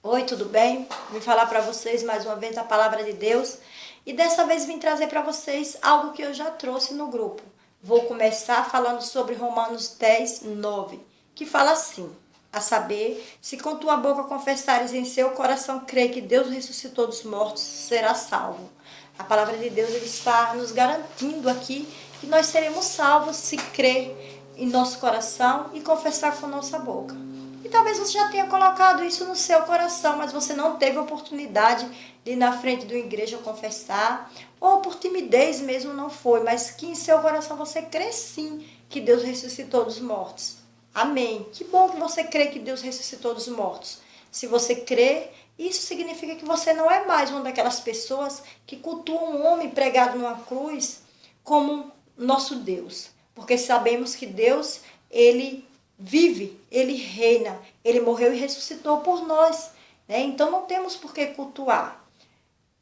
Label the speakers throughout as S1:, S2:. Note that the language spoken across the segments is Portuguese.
S1: Oi, tudo bem? Vim falar para vocês mais uma vez a palavra de Deus e dessa vez vim trazer para vocês algo que eu já trouxe no grupo. Vou começar falando sobre Romanos 10, 9, que fala assim: a saber, se com tua boca confessares em seu coração crer que Deus ressuscitou dos mortos, serás salvo. A palavra de Deus ele está nos garantindo aqui que nós seremos salvos se crer em nosso coração e confessar com nossa boca. E talvez você já tenha colocado isso no seu coração, mas você não teve oportunidade de ir na frente da igreja confessar, ou por timidez mesmo não foi, mas que em seu coração você crê sim que Deus ressuscitou dos mortos. Amém. Que bom que você crê que Deus ressuscitou dos mortos. Se você crê, isso significa que você não é mais uma daquelas pessoas que cultuam um homem pregado numa cruz como nosso Deus. Porque sabemos que Deus, ele vive, ele reina, ele morreu e ressuscitou por nós, né? Então não temos por que cultuar.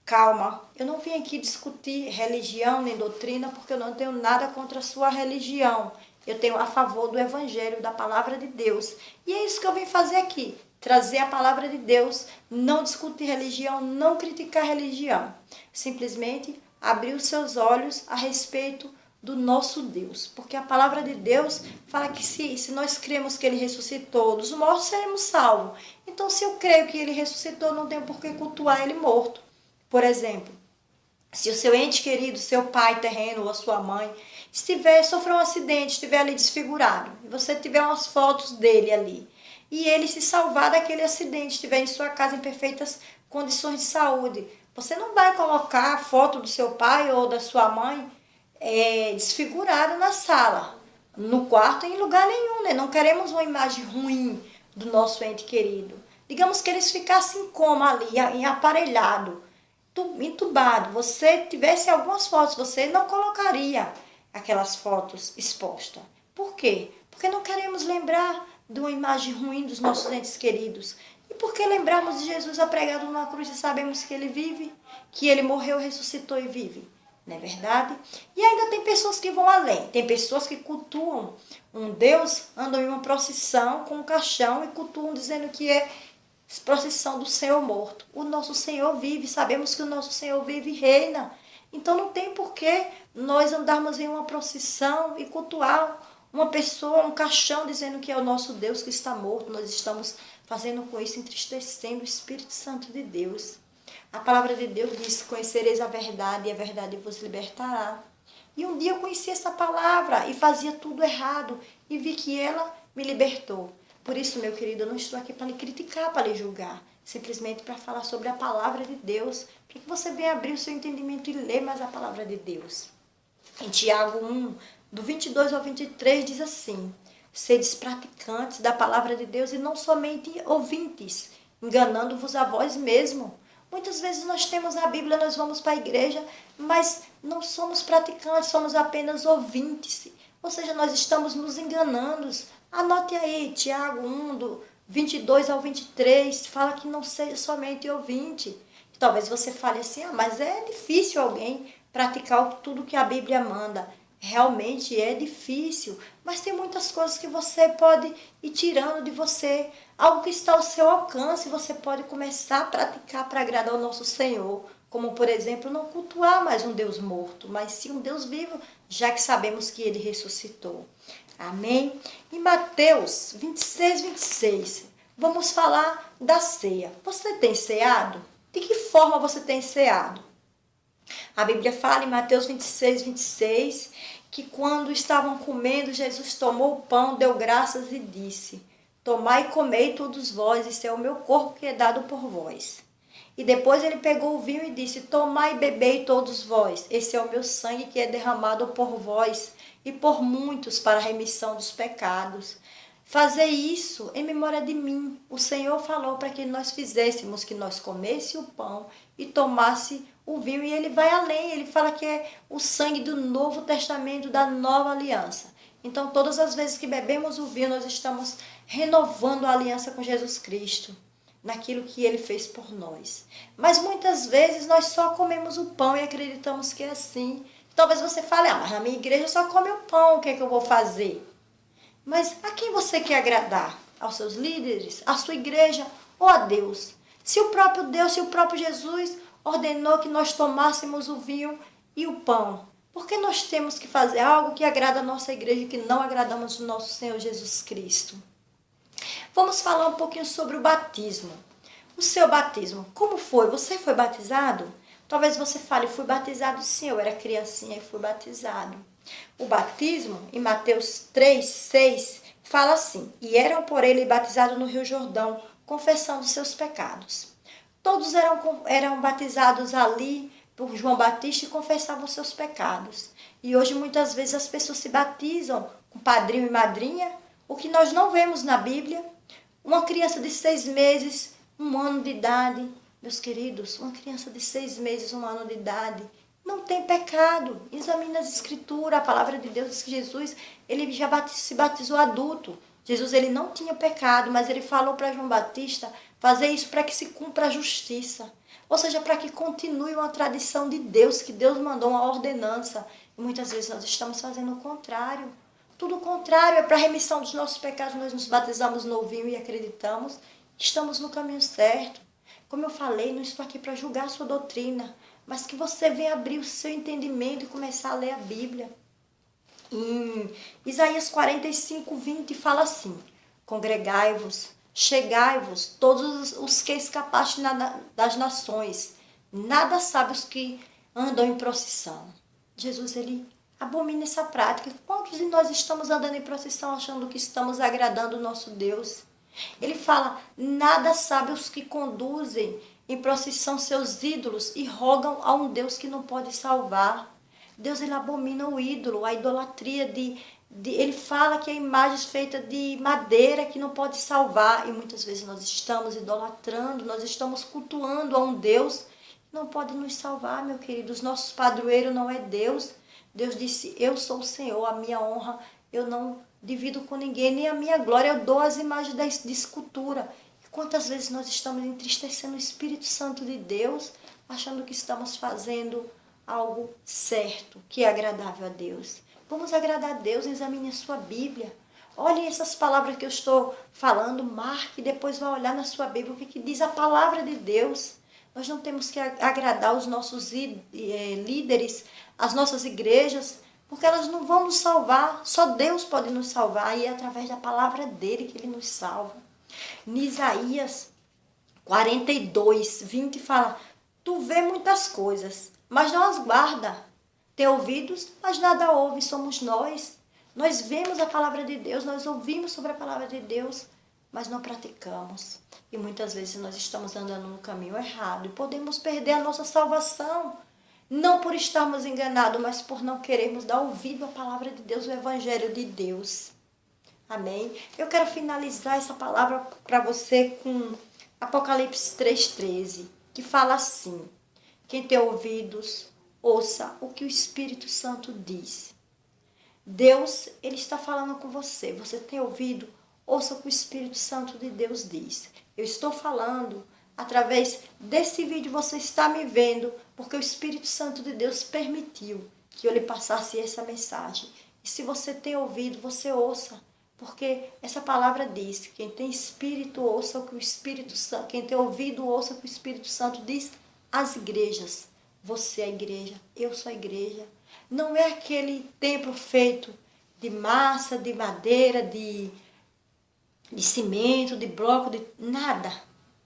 S1: Calma, eu não vim aqui discutir religião nem doutrina, porque eu não tenho nada contra a sua religião. Eu tenho a favor do evangelho, da palavra de Deus. E é isso que eu vim fazer aqui, trazer a palavra de Deus, não discutir religião, não criticar religião. Simplesmente abrir os seus olhos a respeito do nosso Deus, porque a palavra de Deus fala que se nós cremos que ele ressuscitou dos mortos, seremos salvos. Então, se eu creio que ele ressuscitou, não tenho por que cultuar ele morto. Por exemplo, se o seu ente querido, seu pai terreno ou a sua mãe, sofreu um acidente, estiver ali desfigurado, e você tiver umas fotos dele ali, e ele se salvar daquele acidente, estiver em sua casa em perfeitas condições de saúde, você não vai colocar a foto do seu pai ou da sua mãe desfigurado na sala, no quarto, em lugar nenhum, né? Não queremos uma imagem ruim do nosso ente querido. Digamos que eles ficassem em coma ali, em aparelhado, entubado. Você tivesse algumas fotos, você não colocaria aquelas fotos expostas. Por quê? Porque não queremos lembrar de uma imagem ruim dos nossos entes queridos. E porque lembramos de Jesus apregado na cruz e sabemos que ele vive, que ele morreu, ressuscitou e vive. Não é verdade? E ainda tem pessoas que vão além. Tem pessoas que cultuam um Deus, andam em uma procissão com um caixão e cultuam dizendo que é procissão do Senhor morto. O nosso Senhor vive, sabemos que o nosso Senhor vive e reina. Então não tem por que nós andarmos em uma procissão e cultuar uma pessoa, um caixão, dizendo que é o nosso Deus que está morto. Nós estamos fazendo com isso, entristecendo o Espírito Santo de Deus. A palavra de Deus diz: conhecereis a verdade e a verdade vos libertará. E um dia eu conheci essa palavra e fazia tudo errado e vi que ela me libertou. Por isso, meu querido, eu não estou aqui para lhe criticar, para lhe julgar. Simplesmente para falar sobre a palavra de Deus. Para que você venha abrir o seu entendimento e ler mais a palavra de Deus. Em Tiago 1, do 22 ao 23, diz assim: sedes praticantes da palavra de Deus e não somente ouvintes, enganando-vos a vós mesmo. Muitas vezes nós temos a Bíblia, nós vamos para a igreja, mas não somos praticantes, somos apenas ouvintes. Ou seja, nós estamos nos enganando. Anote aí, Tiago 1, do 22 ao 23, fala que não seja somente ouvinte. Talvez você fale assim: mas é difícil alguém praticar tudo que a Bíblia manda. Realmente é difícil, mas tem muitas coisas que você pode ir tirando de você. Algo que está ao seu alcance, você pode começar a praticar para agradar o nosso Senhor. Como, por exemplo, não cultuar mais um Deus morto, mas sim um Deus vivo, já que sabemos que ele ressuscitou. Amém? Em Mateus 26, 26, vamos falar da ceia. Você tem ceado? De que forma você tem ceado? A Bíblia fala em Mateus 26, 26, que quando estavam comendo, Jesus tomou o pão, deu graças e disse: tomai e comei todos vós, isso é o meu corpo que é dado por vós. E depois ele pegou o vinho e disse: tomai e bebei todos vós, esse é o meu sangue que é derramado por vós e por muitos para a remissão dos pecados. Fazei isso em memória de mim. O Senhor falou para que nós fizéssemos, que nós comesse o pão e tomasse o vinho. E ele vai além, ele fala que é o sangue do Novo Testamento, da nova aliança. Então, todas as vezes que bebemos o vinho, nós estamos renovando a aliança com Jesus Cristo, naquilo que ele fez por nós. Mas muitas vezes nós só comemos o pão e acreditamos que é assim. Talvez você fale: mas na minha igreja só come o pão, o que é que eu vou fazer? Mas a quem você quer agradar? Aos seus líderes? À sua igreja ou a Deus? Se o próprio Deus, se o próprio Jesus ordenou que nós tomássemos o vinho e o pão, por que nós temos que fazer algo que agrada a nossa igreja e que não agradamos o nosso Senhor Jesus Cristo? Vamos falar um pouquinho sobre o batismo. O seu batismo, como foi? Você foi batizado? Talvez você fale, fui batizado sim, eu era criancinha e fui batizado. O batismo, em Mateus 3:6, fala assim: e eram por ele batizados no Rio Jordão, confessando seus pecados. Todos eram batizados ali por João Batista e confessavam seus pecados. E hoje muitas vezes as pessoas se batizam com padrinho e madrinha, o que nós não vemos na Bíblia. Uma criança de 6 meses, 1 ano de idade, meus queridos, uma criança de 6 meses, 1 ano de idade, não tem pecado. Examine as escrituras, a palavra de Deus diz que Jesus, ele já se batizou adulto. Jesus, ele não tinha pecado, mas ele falou para João Batista fazer isso para que se cumpra a justiça. Ou seja, para que continue uma tradição de Deus, que Deus mandou uma ordenança. E muitas vezes nós estamos fazendo o contrário. Tudo o contrário, é para a remissão dos nossos pecados, nós nos batizamos novinho e acreditamos que estamos no caminho certo. Como eu falei, não estou aqui para julgar a sua doutrina, mas que você venha abrir o seu entendimento e começar a ler a Bíblia. Em Isaías 45:20 fala assim: congregai-vos, chegai-vos, todos os que escapaste das nações, nada sabe os que andam em procissão. Jesus, ele abomina essa prática. Quantos de nós estamos andando em procissão achando que estamos agradando o nosso Deus? Ele fala, nada sabe os que conduzem em procissão seus ídolos e rogam a um Deus que não pode salvar. Deus, ele abomina o ídolo, a idolatria ele fala que é imagens feitas de madeira que não pode salvar. E muitas vezes nós estamos idolatrando, nós estamos cultuando a um Deus que não pode nos salvar, meu querido. Os nossos padroeiros não é Deus. Deus disse, eu sou o Senhor, a minha honra eu não divido com ninguém, nem a minha glória eu dou às imagens de escultura. E quantas vezes nós estamos entristecendo o Espírito Santo de Deus, achando que estamos fazendo algo certo, que é agradável a Deus. Vamos agradar a Deus, examine a sua Bíblia. Olhe essas palavras que eu estou falando, marque, depois vá olhar na sua Bíblia o que diz a palavra de Deus. Nós não temos que agradar os nossos líderes, as nossas igrejas, porque elas não vão nos salvar. Só Deus pode nos salvar e é através da palavra dele que ele nos salva. Em Isaías 42:20 fala, tu vê muitas coisas, mas não as guarda. Tem ouvidos, mas nada ouve, somos nós. Nós vemos a palavra de Deus, nós ouvimos sobre a palavra de Deus, mas não praticamos. E muitas vezes nós estamos andando no caminho errado e podemos perder a nossa salvação. Não por estarmos enganados, mas por não querermos dar ouvido à palavra de Deus, o Evangelho de Deus. Amém? Eu quero finalizar essa palavra para você com Apocalipse 3:13, que fala assim, quem tem ouvidos, ouça o que o Espírito Santo diz. Deus, ele está falando com você. Você tem ouvido? Ouça o que o Espírito Santo de Deus diz. Eu estou falando, através desse vídeo você está me vendo, porque o Espírito Santo de Deus permitiu que eu lhe passasse essa mensagem. E se você tem ouvido, você ouça, porque essa palavra diz, quem tem espírito, ouça o que o Espírito Santo, quem tem ouvido, ouça o que o Espírito Santo diz às igrejas. Você é a igreja, eu sou a igreja. Não é aquele templo feito de massa, de madeira, de cimento, de bloco, de nada.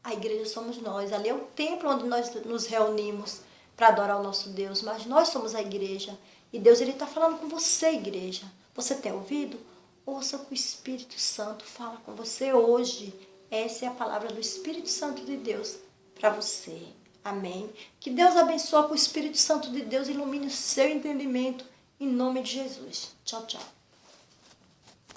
S1: A igreja somos nós. Ali é o templo onde nós nos reunimos para adorar o nosso Deus. Mas nós somos a igreja. E Deus, ele está falando com você, igreja. Você tem ouvido? Ouça o que o Espírito Santo fala com você hoje. Essa é a palavra do Espírito Santo de Deus para você. Amém? Que Deus abençoe, que o Espírito Santo de Deus ilumine o seu entendimento. Em nome de Jesus. Tchau, tchau.